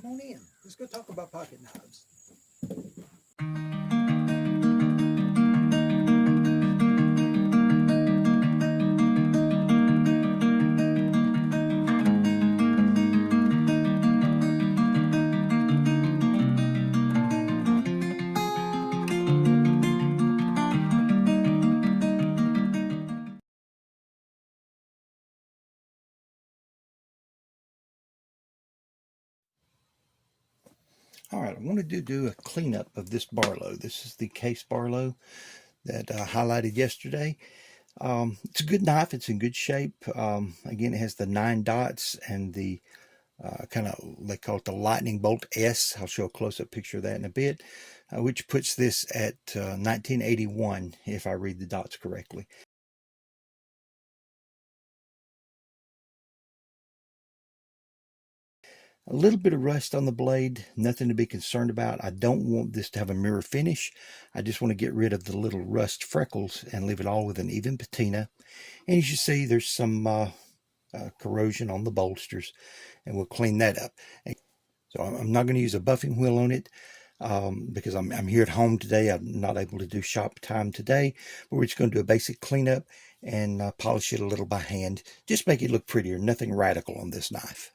Come on in. Let's go talk about pocket knives. All right, I wanted to do a cleanup of this Barlow. This is the case Barlow that I highlighted yesterday. It's a good knife. It's in good shape. Again, it has the 9 dots and the kind of, they call it the lightning bolt S. I'll show a close-up picture of that in a bit, which puts this at 1981, if I read the dots correctly. A little bit of rust on the blade, nothing to be concerned about. I don't want this to have a mirror finish. I just want to get rid of the little rust freckles and leave it all with an even patina. And as you see, there's some corrosion on the bolsters, and we'll clean that up. So I'm not going to use a buffing wheel on it because I'm here at home today. I'm not able to do shop time today, but we're just going to do a basic cleanup and polish it a little by hand. Just make it look prettier. Nothing radical on this knife.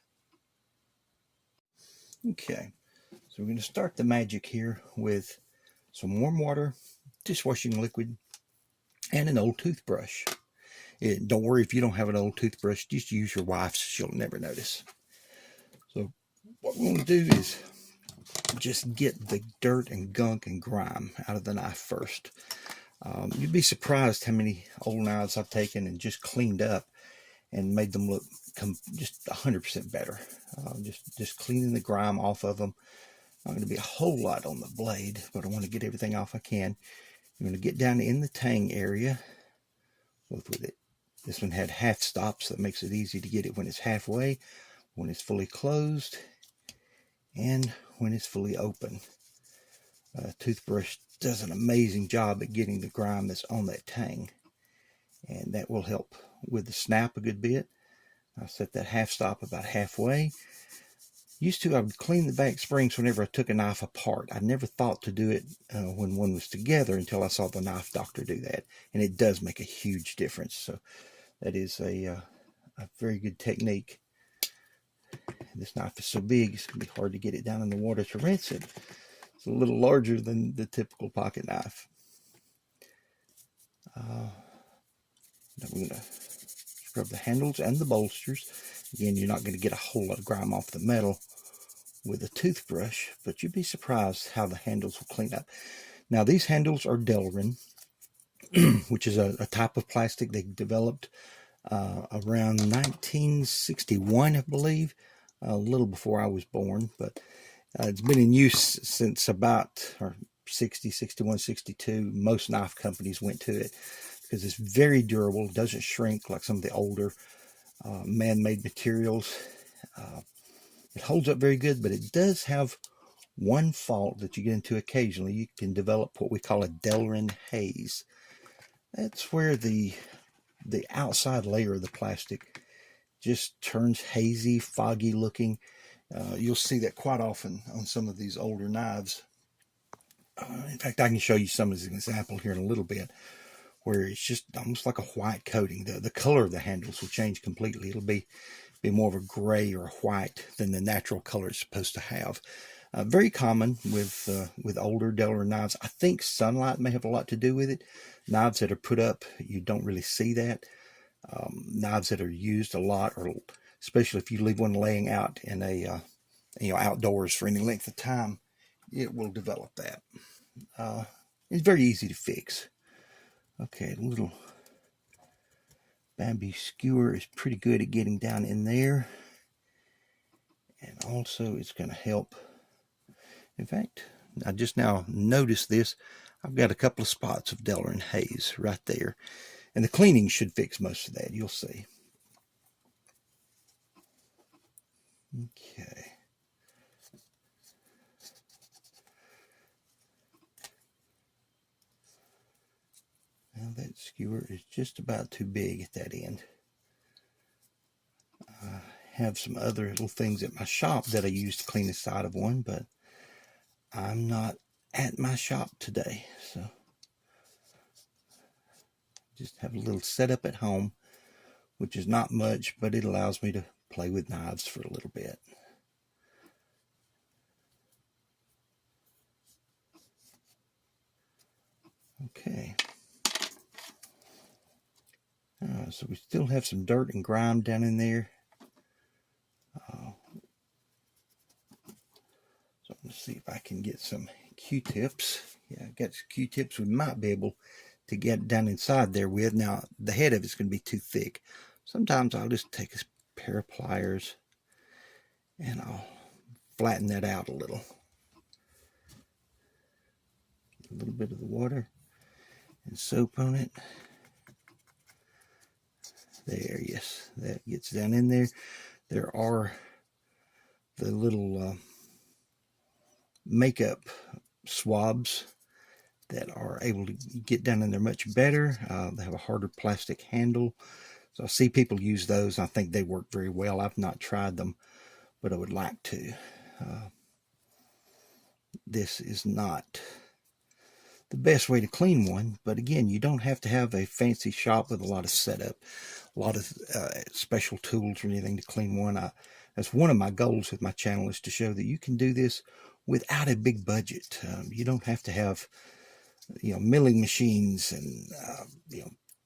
Okay, so we're going to start the magic here with some warm water, dishwashing liquid, and an old toothbrush. Don't worry if you don't have an old toothbrush, just use your wife's. She'll never notice. So what we're going to do is just get the dirt and gunk and grime out of the knife first. You'd be surprised how many old knives I've taken and just cleaned up and made them look just 100% better. Just cleaning the grime off of them. Not going to be a whole lot on the blade, but I want to get everything off I can. I'm going to get down in the tang area, both with it. This one had half stops, so that makes it easy to get it when it's halfway, when it's fully closed, and when it's fully open. Toothbrush does an amazing job at getting the grime that's on that tang, and that will help with the snap a good bit. I'll set that half stop about halfway. Used to, I would clean the back springs whenever I took a knife apart. I never thought to do it when one was together until I saw the knife doctor do that. And it does make a huge difference. So that is a very good technique. This knife is so big, it's going to be hard to get it down in the water to rinse it. It's a little larger than the typical pocket knife. Now we're going to scrub the handles and the bolsters. Again, you're not going to get a whole lot of grime off the metal with a toothbrush, but you'd be surprised how the handles will clean up. Now, these handles are Delrin, which is a type of plastic they developed around 1961, I believe, a little before I was born, but it's been in use since about 60, 61, 62. Most knife companies went to it because it's very durable, doesn't shrink like some of the older man-made materials. It holds up very good, but it does have one fault that you get into occasionally. You can develop what we call a Delrin haze. That's where the outside layer of the plastic just turns hazy, foggy looking. You'll see that quite often on some of these older knives. In fact, I can show you some as an example here in a little bit, where it's just almost like a white coating. The color of the handles will change completely. It'll be more of a gray or a white than the natural color it's supposed to have. Very common with older Delrin knives. I think sunlight may have a lot to do with it. Knives that are put up, you don't really see that. Knives that are used a lot, or especially if you leave one laying out in a outdoors for any length of time, it will develop that. It's very easy to fix. Okay, a little Bambi skewer is pretty good at getting down in there, and also it's going to help. In fact, I just now noticed this. I've got a couple of spots of Delrin haze right there, and the cleaning should fix most of that. You'll see. Okay. Now that skewer is just about too big at that end. have some other little things at my shop that I use to clean the side of one, but I'm not at my shop today, so just have a little setup at home, which is not much, but it allows me to play with knives for a little bit. Okay. So we still have some dirt and grime down in there. So I'm going to see if I can get some Q-tips. Yeah, I got some Q-tips we might be able to get down inside there with. Now, the head of it's going to be too thick. Sometimes I'll just take a pair of pliers and I'll flatten that out a little. A little bit of the water and soap on it. There, yes, that gets down in there. There are the little makeup swabs that are able to get down in there much better. They have a harder plastic handle. So I see people use those. I think they work very well. I've not tried them, but I would like to. This is not the best way to clean one, but again, you don't have to have a fancy shop with a lot of setup, a lot of special tools or anything to clean one. That's one of my goals with my channel, is to show that you can do this without a big budget. You don't have to have, milling machines and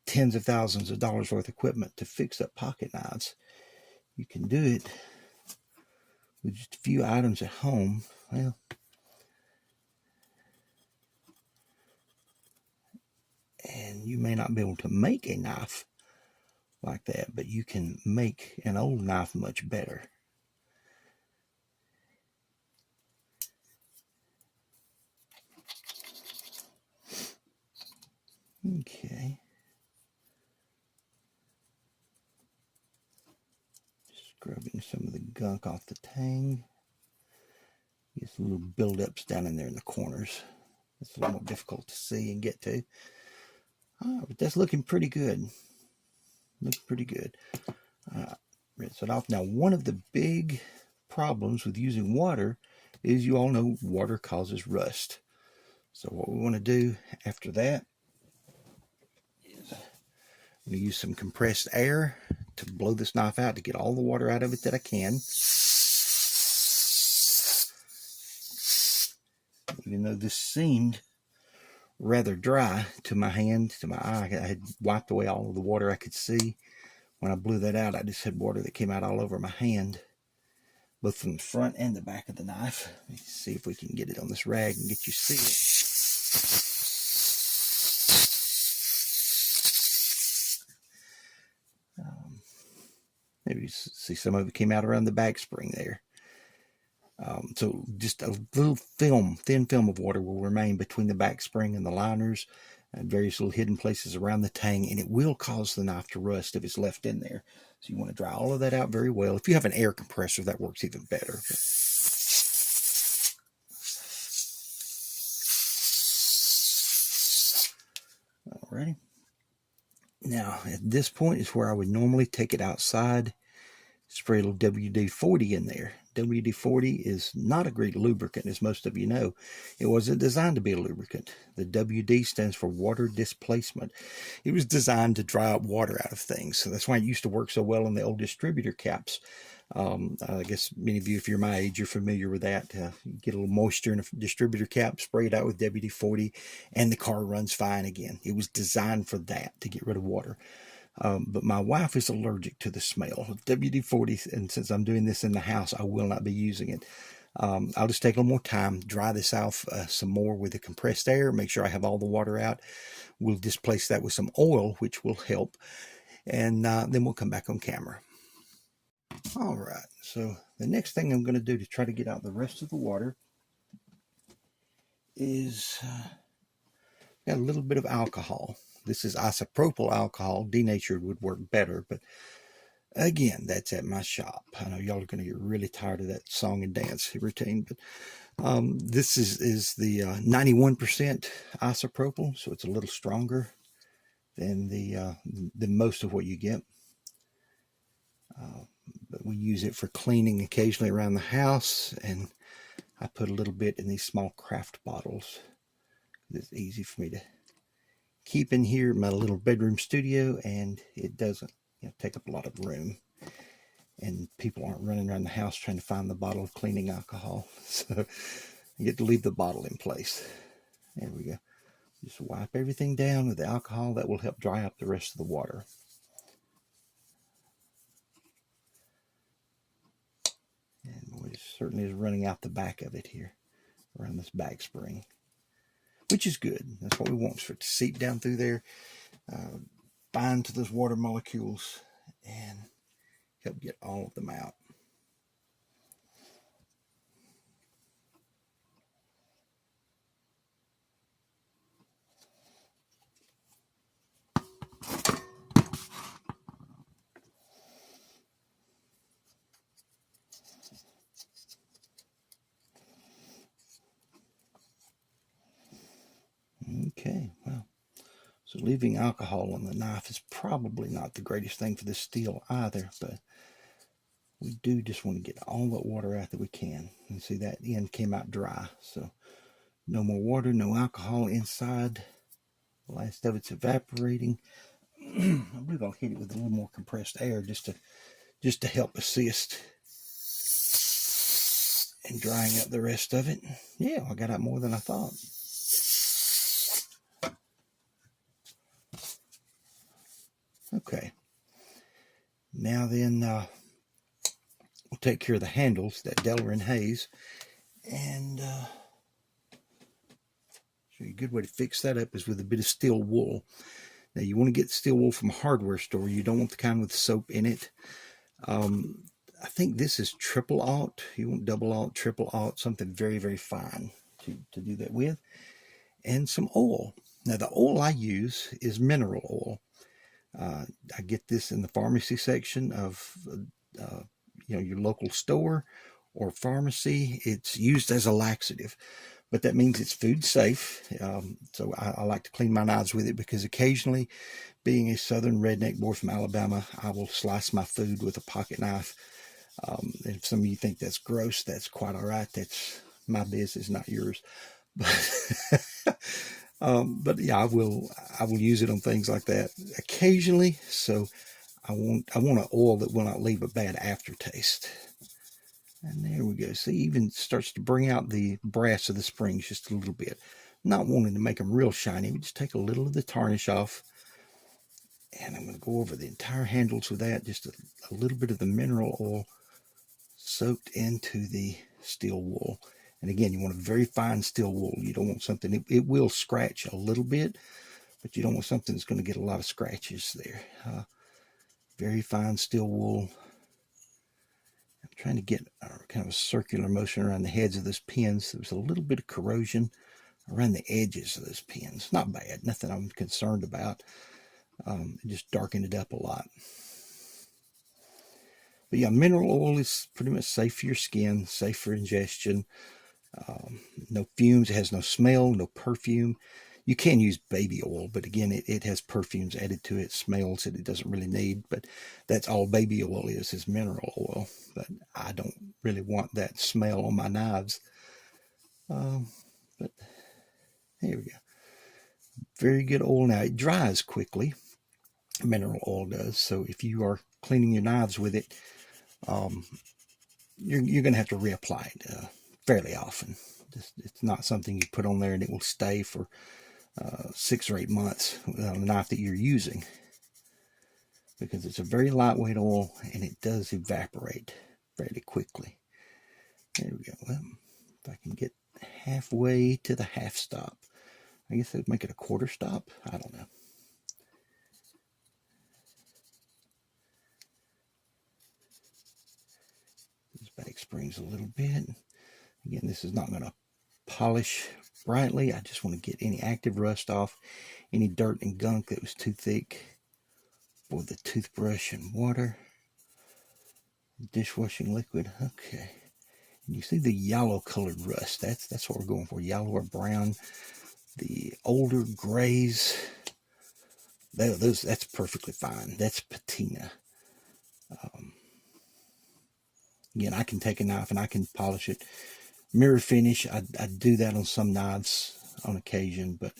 tens of thousands of dollars worth of equipment to fix up pocket knives. You can do it with just a few items at home. Well, and you may not be able to make a knife like that, but you can make an old knife much better. Okay. Scrubbing some of the gunk off the tang. Get some little buildups down in there in the corners. It's a little more difficult to see and get to. But that's looking pretty good. Looks pretty good. Rinse it off. Now, one of the big problems with using water is, you all know, water causes rust. So what we want to do after that is I'm going to use some compressed air to blow this knife out to get all the water out of it that I can. Even though this seemed rather dry to my hand, to my eye, I had wiped away all of the water I could see. When I blew that out, I just had water that came out all over my hand, both from the front and the back of the knife. Let's see if we can get it on this rag and get you to see it. Maybe you see some of it came out around the back spring there. So just a little film, thin film of water will remain between the back spring and the liners, and various little hidden places around the tang, and it will cause the knife to rust if it's left in there. So you want to dry all of that out very well. If you have an air compressor, that works even better. Alrighty. Now, at this point is where I would normally take it outside, spray a little WD-40 in there. WD-40 is not a great lubricant, as most of you know. It wasn't designed to be a lubricant. The WD stands for water displacement. It was designed to dry up water out of things. So that's why it used to work so well in the old distributor caps. I guess many of you, if you're my age, you're familiar with that. You get a little moisture in a distributor cap, spray it out with WD-40, and the car runs fine again. It was designed for that, to get rid of water. But my wife is allergic to the smell of WD-40, and since I'm doing this in the house, I will not be using it. I'll just take a little more time, dry this off some more with the compressed air, make sure I have all the water out. We'll displace that with some oil, which will help, and then we'll come back on camera. All right, so the next thing I'm going to do to try to get out the rest of the water is got a little bit of alcohol. This is isopropyl alcohol. Denatured would work better, but again, that's at my shop. I know y'all are going to get really tired of that song and dance routine, but this is the 91% isopropyl, so it's a little stronger than most of what you get. But We use it for cleaning occasionally around the house, and I put a little bit in these small craft bottles. It's easy for me to keep in here in my little bedroom studio, and it doesn't take up a lot of room. And people aren't running around the house trying to find the bottle of cleaning alcohol. So you get to leave the bottle in place. There we go. Just wipe everything down with the alcohol. That will help dry up the rest of the water. And it certainly is running out the back of it here around this back spring, which is good. That's what we want, for it to seep down through there, bind to those water molecules, and help get all of them out. Okay, well, so leaving alcohol on the knife is probably not the greatest thing for this steel either, but we do just want to get all that water out that we can. And see, that end came out dry, so no more water, no alcohol inside. The last of it's evaporating. I believe I'll hit it with a little more compressed air just to help assist in drying up the rest of it. Yeah, I got out more than I thought. Okay. Now then, we'll take care of the handles, that Delaware Haze, and so a good way to fix that up is with a bit of steel wool. Now you want to get steel wool from a hardware store. You don't want the kind with soap in it. I think this is triple aught. You want double aught, triple aught, something very, very fine to do that with. And some oil. Now the oil I use is mineral oil. I get this in the pharmacy section of your local store or pharmacy. It's used as a laxative, but that means it's food safe. So I like to clean my knives with it, because occasionally, being a southern redneck boy from Alabama, I will slice my food with a pocket knife. And if some of you think that's gross, that's quite all right. That's my business, not yours. But yeah, I will use it on things like that occasionally. So I want an oil that will not leave a bad aftertaste. And there we go. See, even starts to bring out the brass of the springs just a little bit. Not wanting to make them real shiny, we just take a little of the tarnish off. And I'm going to go over the entire handles with that. Just a little bit of the mineral oil soaked into the steel wool. And again, you want a very fine steel wool. You don't want something, it will scratch a little bit, but you don't want something that's going to get a lot of scratches there. Very fine steel wool. I'm trying to get kind of a circular motion around the heads of those pins. There's a little bit of corrosion around the edges of those pins. Not bad, nothing I'm concerned about. It just darkened it up a lot. But yeah, mineral oil is pretty much safe for your skin, safe for ingestion. No fumes, it has no smell, no perfume. You can use baby oil, but again, it has perfumes added to it, smells that it doesn't really need. But that's all baby oil is mineral oil. But I don't really want that smell on my knives. But here we go. Very good oil. Now, it dries quickly. Mineral oil does. So if you are cleaning your knives with it, you're going to have to reapply it fairly often. It's not something you put on there and it will stay for 6 or 8 months on the knife that you're using, because it's a very lightweight oil and it does evaporate fairly quickly. There we go. Well, if I can get halfway to the half stop, I guess I'd make it a quarter stop. I don't know. These back springs a little bit. Again, this is not going to polish brightly. I just want to get any active rust off, any dirt and gunk that was too thick for the toothbrush and water. Dishwashing liquid. Okay. And you see the yellow colored rust. That's what we're going for. Yellow or brown. The older grays, that's perfectly fine. That's patina. Again, I can take a knife and I can polish it. Mirror finish, I do that on some knives on occasion, but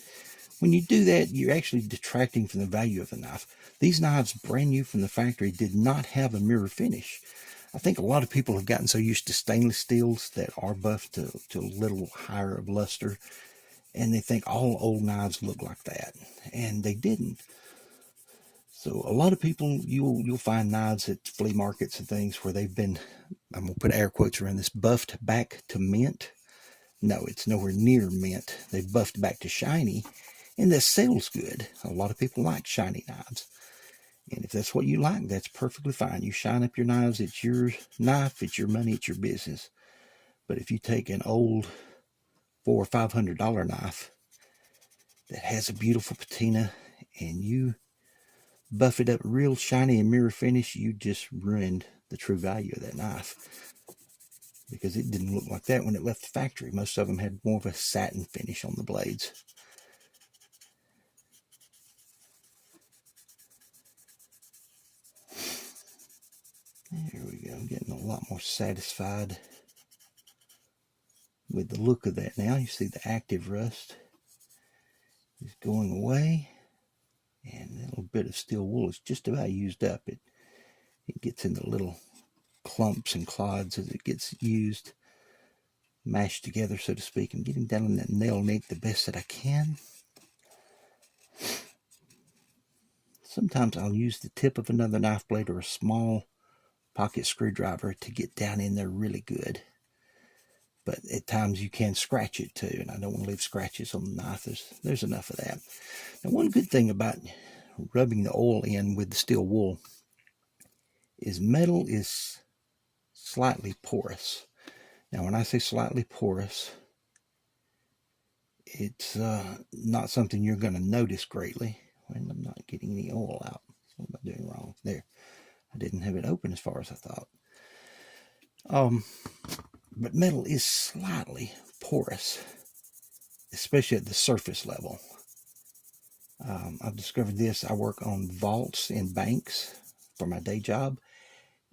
when you do that, you're actually detracting from the value of the knife. These knives, brand new from the factory, did not have a mirror finish. I think a lot of people have gotten so used to stainless steels that are buffed to a little higher of luster, and they think all old knives look like that, and they didn't. So a lot of people, you'll find knives at flea markets and things where they've been, I'm going to put air quotes around this, buffed back to mint. No, it's nowhere near mint. They've buffed back to shiny, and that sells good. A lot of people like shiny knives. And if that's what you like, that's perfectly fine. You shine up your knives, it's your knife, it's your money, it's your business. But if you take an old $400 or $500 knife that has a beautiful patina and you buff it up real shiny and mirror finish, you just ruined the true value of that knife, because it didn't look like that when it left the factory. Most of them had more of a satin finish on the blades. There we go. I'm getting a lot more satisfied with the look of that now. You see the active rust is going away, and a little bit of steel wool is just about used up. It gets in the little clumps and clods as it gets used, mashed together, so to speak. I'm getting down on that nail nick the best that I can. Sometimes I'll use the tip of another knife blade or a small pocket screwdriver to get down in there really good. But at times you can scratch it too, and I don't want to leave scratches on the knife. There's enough of that. Now, one good thing about rubbing the oil in with the steel wool is metal is slightly porous. Now, when I say slightly porous, it's not something you're going to notice greatly. And I'm not getting any oil out. What am I doing wrong? There. I didn't have it open as far as I thought. But metal is slightly porous, especially at the surface level. I've discovered this. I work on vaults in banks for my day job.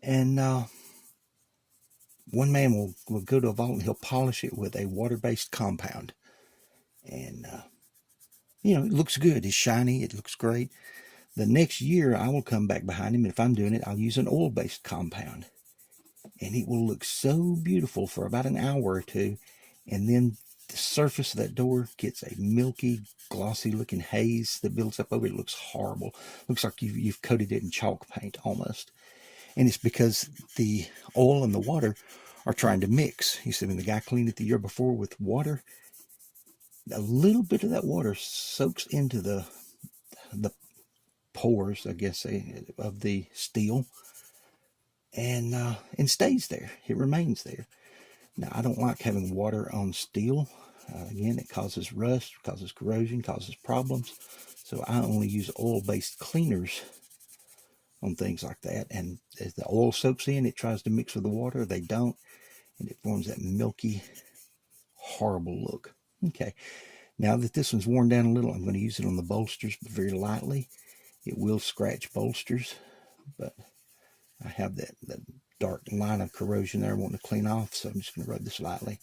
And one man will go to a vault and he'll polish it with a water-based compound. And, it looks good. It's shiny. It looks great. The next year, I will come back behind him, and if I'm doing it, I'll use an oil-based compound. And it will look so beautiful for about an hour or two, and then the surface of that door gets a milky, glossy-looking haze that builds up over it. It looks horrible. Looks like you've coated it in chalk paint almost. And it's because the oil and the water are trying to mix. You see, when the guy cleaned it the year before with water, a little bit of that water soaks into the pores, I guess, of the steel, and stays there. It remains there. Now, I don't like having water on steel. Again, it causes rust, causes corrosion, causes problems. So I only use oil-based cleaners on things like that. And as the oil soaks in, it tries to mix with the water. They don't, and it forms that milky, horrible look. Okay, now that this one's worn down a little, I'm going to use it on the bolsters, but very lightly. It will scratch bolsters, but I have that dark line of corrosion there I want to clean off, so I'm just going to rub this lightly.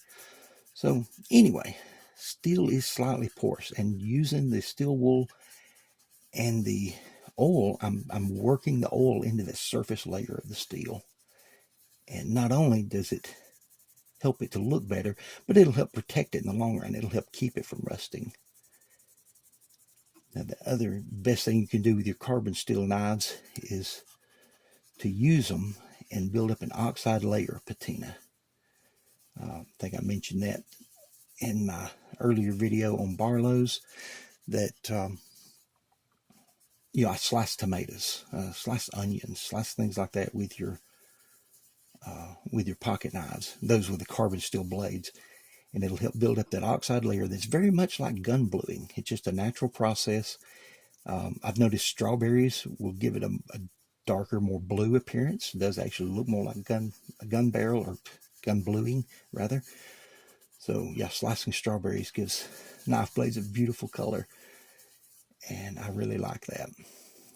So anyway, steel is slightly porous, and using the steel wool and the oil, I'm working the oil into the surface layer of the steel. And not only does it help it to look better, but it'll help protect it in the long run. It'll help keep it from rusting. Now, the other best thing you can do with your carbon steel knives is to use them and build up an oxide layer of patina. I think I mentioned that in my earlier video on Barlow's, that I slice tomatoes, slice onions, slice things like that with your pocket knives, those with the carbon steel blades, and it'll help build up that oxide layer that's very much like gun bluing. It's just a natural process. I've noticed strawberries will give it a darker, more blue appearance. It does actually look more like a gun barrel, or gun bluing rather. So yeah, slicing strawberries gives knife blades a beautiful color, and I really like that.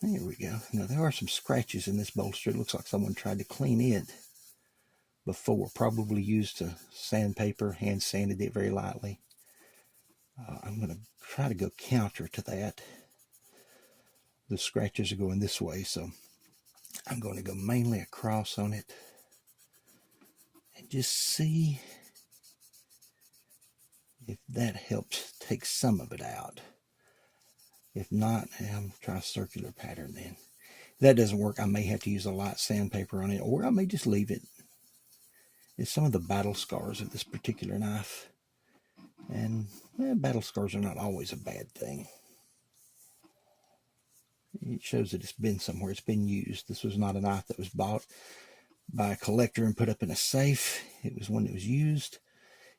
There we go. Now, there are some scratches in this bolster. It looks like someone tried to clean it before. Probably used a sandpaper, hand sanded it very lightly. I'm going to try to go counter to that. The scratches are going this way, so I'm going to go mainly across on it and just see if that helps take some of it out. If not, I'll try a circular pattern then. If that doesn't work, I may have to use a light sandpaper on it, or I may just leave it. It's some of the battle scars of this particular knife. And battle scars are not always a bad thing. It shows that it's been somewhere. It's been used. This was not a knife that was bought by a collector and put up in a safe. It was one that was used.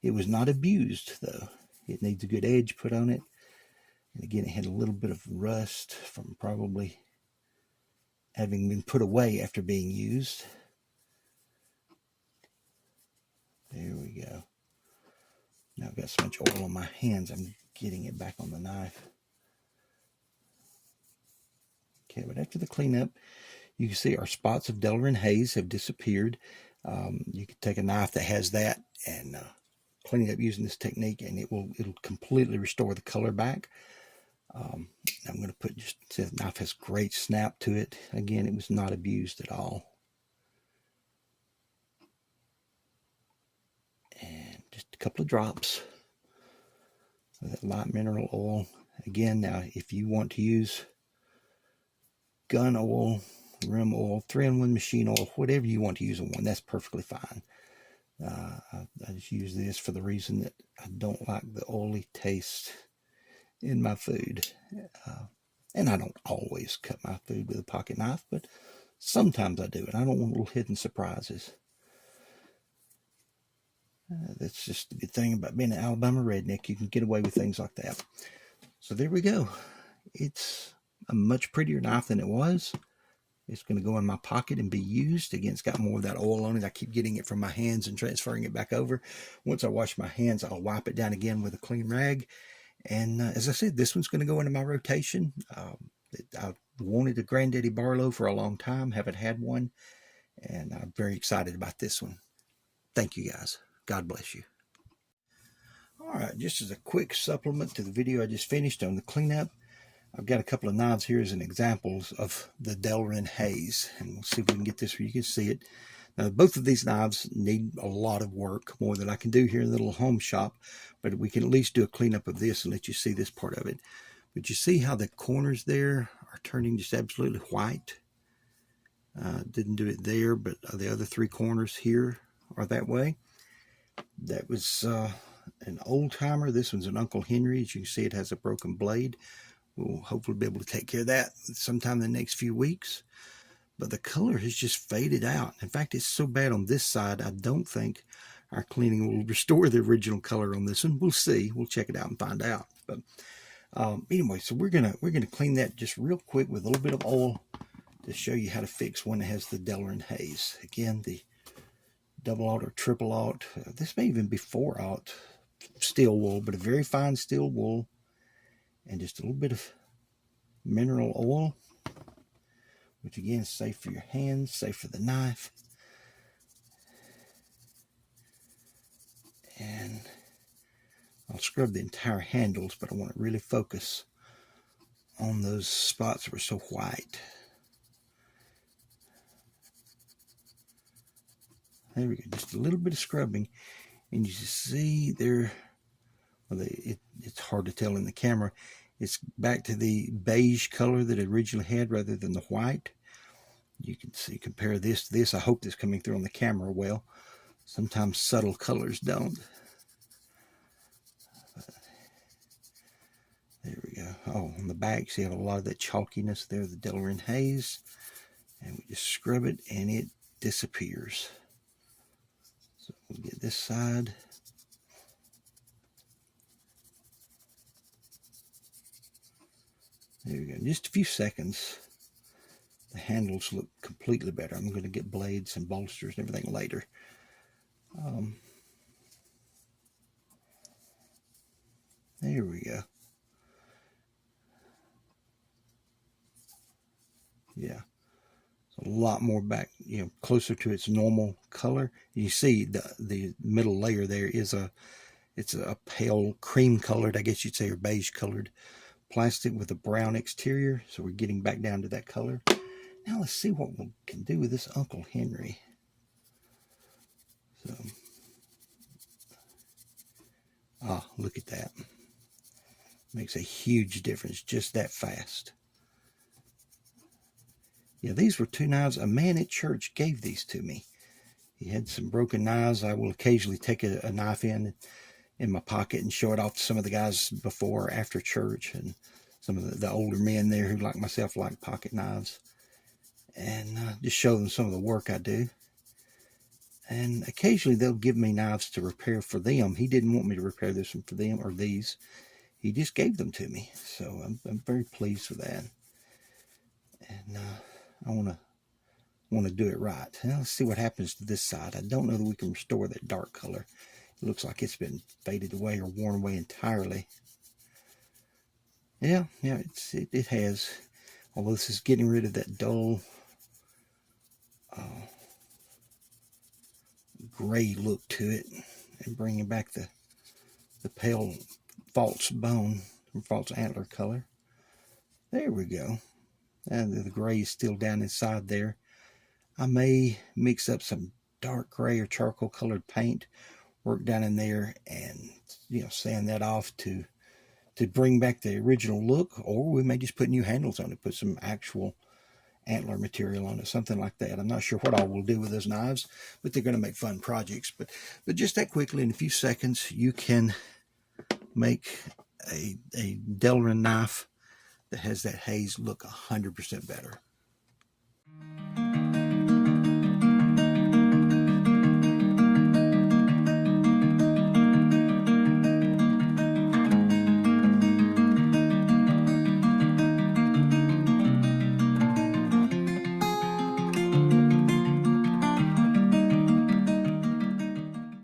It was not abused, though. It needs a good edge put on it. And again, it had a little bit of rust from probably having been put away after being used. There we go. Now I've got so much oil on my hands, I'm getting it back on the knife. Okay, but after the cleanup, you can see our spots of Delrin haze have disappeared. You can take a knife that has that and clean it up using this technique, and it'll completely restore the color back. I'm going to put the knife has great snap to it. Again, it was not abused at all. And just a couple of drops of that light mineral oil. Again, now if you want to use gun oil, rim oil, 3-in-1 machine oil, whatever you want to use on one, that's perfectly fine. I just use this for the reason that I don't like the oily taste in my food. And I don't always cut my food with a pocket knife, but sometimes I do, and I don't want little hidden surprises. That's just the good thing about being an Alabama redneck. You can get away with things like that. So there we go. It's a much prettier knife than it was. It's going to go in my pocket and be used. Again, it's got more of that oil on it. I keep getting it from my hands and transferring it back over. Once I wash my hands, I'll wipe it down again with a clean rag. And as I said, this one's going to go into my rotation. I wanted a Granddaddy Barlow for a long time. Haven't had one. And I'm very excited about this one. Thank you, guys. God bless you. All right, just as a quick supplement to the video I just finished on the cleanup, I've got a couple of knives here as an examples of the Delrin haze, and we'll see if we can get this where you can see it. Now, both of these knives need a lot of work, more than I can do here in the little home shop, but we can at least do a cleanup of this and let you see this part of it. But you see how the corners there are turning just absolutely white? Didn't do it there, but the other 3 corners here are that way. That was an old timer. This one's an Uncle Henry. As you can see, it has a broken blade. We'll hopefully be able to take care of that sometime in the next few weeks. But the color has just faded out. In fact, it's so bad on this side, I don't think our cleaning will restore the original color on this one. We'll see. We'll check it out and find out. But anyway, so we're gonna clean that just real quick with a little bit of oil to show you how to fix one that has the Delrin haze. Again, the double aught or triple aught. This may even be 4-aught steel wool, but a very fine steel wool, and just a little bit of mineral oil, which again is safe for your hands, safe for the knife. And I'll scrub the entire handles, but I want to really focus on those spots that were so white. There we go, just a little bit of scrubbing, and you see there, well, it's hard to tell in the camera, it's back to the beige color that it originally had rather than the white. You can see, compare this to this. I hope this is coming through on the camera well. Sometimes subtle colors don't. But there we go. Oh, on the back, see, you have a lot of that chalkiness there, the Delrin haze. And we just scrub it, and it disappears. So we'll get this side. There we go. In just a few seconds, the handles look completely better. I'm going to get blades and bolsters and everything later. There we go. Yeah. a lot more back, closer to its normal color. You see the middle layer there is it's a pale cream colored, I guess you'd say, or beige colored plastic with a brown exterior. So we're getting back down to that color. Now let's see what we can do with this Uncle Henry. So, look at that. Makes a huge difference just that fast. Yeah, these were 2 knives. A man at church gave these to me. He had some broken knives. I will occasionally take a knife in my pocket and show it off to some of the guys before or after church, and some of the older men there who, like myself, like pocket knives, and just show them some of the work I do. And occasionally they'll give me knives to repair for them. He didn't want me to repair this one for them, or these. He just gave them to me. So I'm very pleased with that. And I want to do it right. Now let's see what happens to this side. I don't know that we can restore that dark color. It looks like it's been faded away or worn away entirely. Yeah, it has. Although this is getting rid of that dull gray look to it and bringing back the pale false bone or false antler color. There we go. And the gray is still down inside there. I may mix up some dark gray or charcoal colored paint, work down in there, and sand that off to bring back the original look, or we may just put new handles on it, put some actual antler material on it, something like that. I'm not sure what all we'll do with those knives, but they're going to make fun projects. But just that quickly, in a few seconds, you can make a Delrin knife that has that haze look 100% better.